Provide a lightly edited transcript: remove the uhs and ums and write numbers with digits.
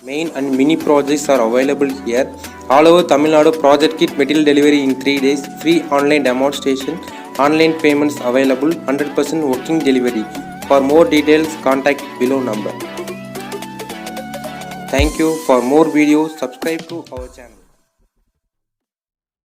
Main and mini projects are available here. All over Tamil Nadu, project kit material delivery in 3 days, free online demonstration, online payments available, 100% working delivery. For more details, contact below number. Thank you. For more videos, subscribe to our channel.